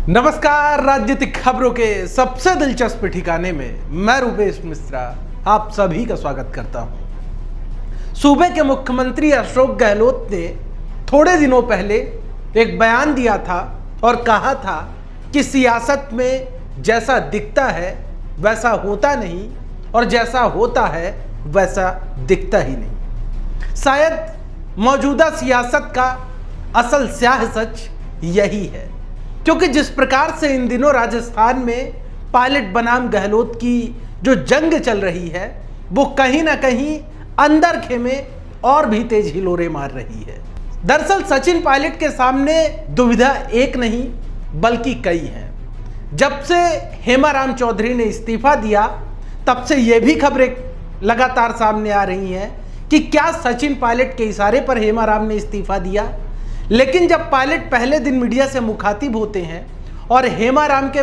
नमस्कार। राजनीतिक खबरों के सबसे दिलचस्प ठिकाने में मैं रूपेश मिश्रा आप सभी का स्वागत करता हूं। सूबे के मुख्यमंत्री अशोक गहलोत ने थोड़े दिनों पहले एक बयान दिया था और कहा था कि सियासत में जैसा दिखता है वैसा होता नहीं और जैसा होता है वैसा दिखता ही नहीं। शायद मौजूदा सियासत का असल स्याह सच यही है, क्योंकि जिस प्रकार से इन दिनों राजस्थान में पायलट बनाम गहलोत की जो जंग चल रही है वो कहीं ना कहीं अंदर खेमे और भी तेज हिलोरे मार रही है। दरअसल सचिन पायलट के सामने दुविधा एक नहीं बल्कि कई हैं। जब से हेमाराम चौधरी ने इस्तीफा दिया तब से ये भी खबरें लगातार सामने आ रही हैं कि क्या सचिन पायलट के इशारे पर हेमाराम ने इस्तीफा दिया। लेकिन जब पायलट पहले दिन मीडिया से मुखातिब होते हैं और हेमाराम के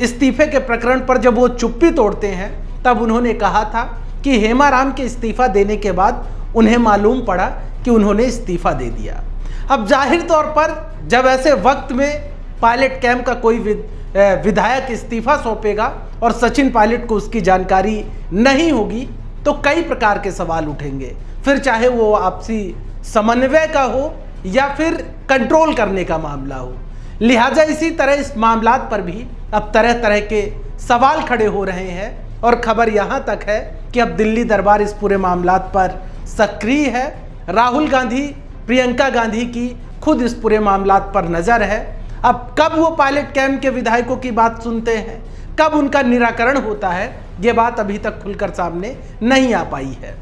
इस्तीफे के प्रकरण पर जब वो चुप्पी तोड़ते हैं तब उन्होंने कहा था कि हेमाराम के इस्तीफा देने के बाद उन्हें मालूम पड़ा कि उन्होंने इस्तीफा दे दिया। अब जाहिर तौर पर जब ऐसे वक्त में पायलट कैंप का कोई विधायक इस्तीफा सौंपेगा और सचिन पायलट को उसकी जानकारी नहीं होगी तो कई प्रकार के सवाल उठेंगे, फिर चाहे वो आपसी समन्वय का हो या फिर कंट्रोल करने का मामला हो। लिहाजा इसी तरह इस मामलात पर भी अब तरह तरह के सवाल खड़े हो रहे हैं और खबर यहाँ तक है कि अब दिल्ली दरबार इस पूरे मामलात पर सक्रिय है। राहुल गांधी, प्रियंका गांधी की खुद इस पूरे मामलात पर नज़र है। अब कब वो पायलट कैंप के विधायकों की बात सुनते हैं, कब उनका निराकरण होता है, ये बात अभी तक खुलकर सामने नहीं आ पाई है।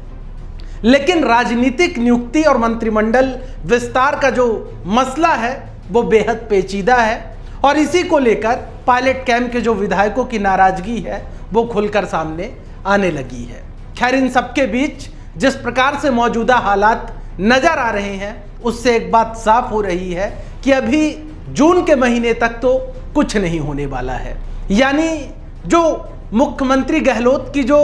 लेकिन राजनीतिक नियुक्ति और मंत्रिमंडल विस्तार का जो मसला है वो बेहद पेचीदा है और इसी को लेकर पायलट कैंप के जो विधायकों की नाराजगी है वो खुलकर सामने आने लगी है। खैर, इन सबके बीच जिस प्रकार से मौजूदा हालात नजर आ रहे हैं उससे एक बात साफ हो रही है कि अभी जून के महीने तक तो कुछ नहीं होने वाला है। यानी जो मुख्यमंत्री गहलोत की जो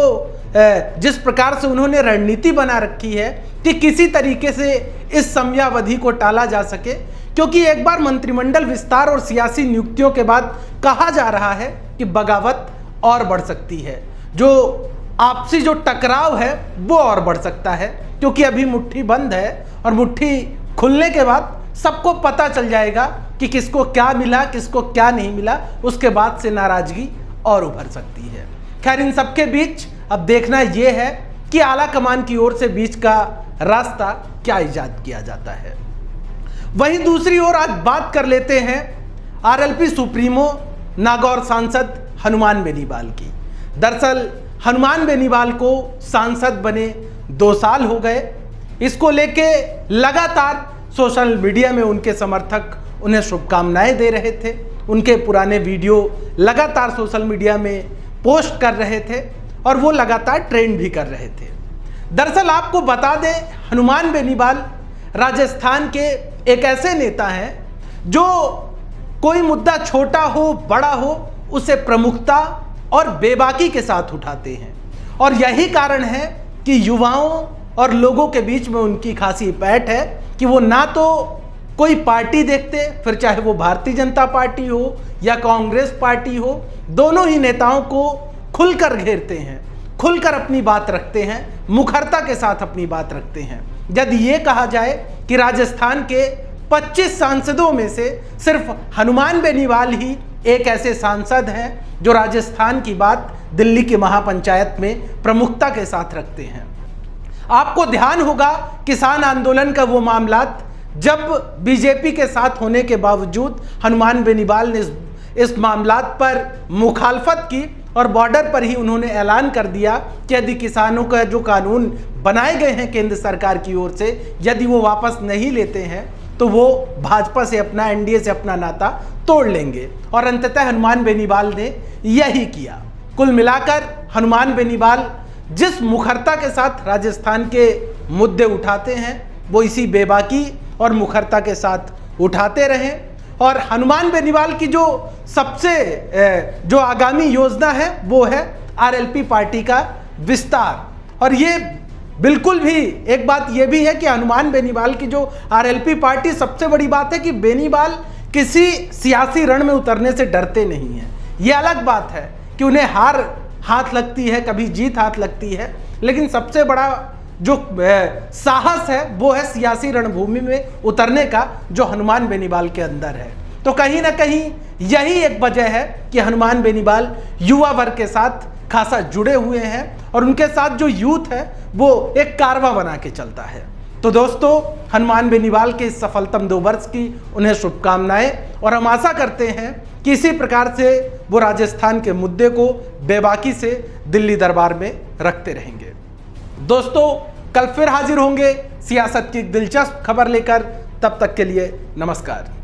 जिस प्रकार से उन्होंने रणनीति बना रखी है कि किसी तरीके से इस समयावधि को टाला जा सके, क्योंकि एक बार मंत्रिमंडल विस्तार और सियासी नियुक्तियों के बाद कहा जा रहा है कि बगावत और बढ़ सकती है, जो आपसी जो टकराव है वो और बढ़ सकता है, क्योंकि अभी मुट्ठी बंद है और मुट्ठी खुलने के बाद सबको पता चल जाएगा कि किसको क्या मिला किसको क्या नहीं मिला। उसके बाद से नाराजगी और उभर सकती है। खैर, इन सबके बीच अब देखना यह है कि आला कमान की ओर से बीच का रास्ता क्या इजाद किया जाता है। वहीं दूसरी ओर आज बात कर लेते हैं आरएलपी सुप्रीमो नागौर सांसद हनुमान बेनीवाल की। दरअसल हनुमान बेनीवाल को सांसद बने 2 साल हो गए। इसको लेके लगातार सोशल मीडिया में उनके समर्थक उन्हें शुभकामनाएं दे रहे थे। उनके पुराने वीडियो लगातार सोशल मीडिया में पोस्ट कर रहे थे और वो लगातार ट्रेंड भी कर रहे थे। दरअसल आपको बता दें, हनुमान बेनीवाल राजस्थान के एक ऐसे नेता हैं जो कोई मुद्दा छोटा हो बड़ा हो उसे प्रमुखता और बेबाकी के साथ उठाते हैं और यही कारण है कि युवाओं और लोगों के बीच में उनकी खासी पैठ है कि वो ना तो कोई पार्टी देखते, फिर चाहे वो भारतीय जनता पार्टी हो या कांग्रेस पार्टी हो, दोनों ही नेताओं को खुलकर घेरते हैं, खुलकर अपनी बात रखते हैं, मुखरता के साथ अपनी बात रखते हैं। यदि ये कहा जाए कि राजस्थान के 25 सांसदों में से सिर्फ हनुमान बेनीवाल ही एक ऐसे सांसद हैं जो राजस्थान की बात दिल्ली की महापंचायत में प्रमुखता के साथ रखते हैं। आपको ध्यान होगा किसान आंदोलन का वो मामलात जब बीजेपी के साथ होने के बावजूद हनुमान बेनीवाल ने इस मामलात पर मुखालफत की और बॉर्डर पर ही उन्होंने ऐलान कर दिया कि यदि किसानों का जो कानून बनाए गए हैं केंद्र सरकार की ओर से यदि वो वापस नहीं लेते हैं तो वो भाजपा से अपना एनडीए से अपना नाता तोड़ लेंगे। और अंततः हनुमान बेनीवाल ने यही किया। कुल मिलाकर हनुमान बेनीवाल जिस मुखरता के साथ राजस्थान के मुद्दे उठाते हैं वो इसी बेबाकी और मुखरता के साथ उठाते रहें। और हनुमान बेनीवाल की जो सबसे जो आगामी योजना है वो है आरएलपी पार्टी का विस्तार। और ये बिल्कुल भी एक बात ये भी है कि हनुमान बेनीवाल की जो आरएलपी पार्टी, सबसे बड़ी बात है कि बेनीवाल किसी सियासी रण में उतरने से डरते नहीं हैं। ये अलग बात है कि उन्हें हार हाथ लगती है, कभी जीत हाथ लगती है, लेकिन सबसे बड़ा जो साहस है वो है सियासी रणभूमि में उतरने का, जो हनुमान बेनीवाल के अंदर है। तो कहीं ना कहीं यही एक वजह है कि हनुमान बेनीवाल युवा वर्ग के साथ खासा जुड़े हुए हैं और उनके साथ जो यूथ है वो एक कारवां बना के चलता है। तो दोस्तों, हनुमान बेनीवाल के इस सफलतम 2 वर्ष की उन्हें शुभकामनाएं, और हम आशा करते हैं कि इसी प्रकार से वो राजस्थान के मुद्दे को बेबाकी से दिल्ली दरबार में रखते रहेंगे। दोस्तों, कल फिर हाजिर होंगे सियासत की एक दिलचस्प खबर लेकर। तब तक के लिए नमस्कार।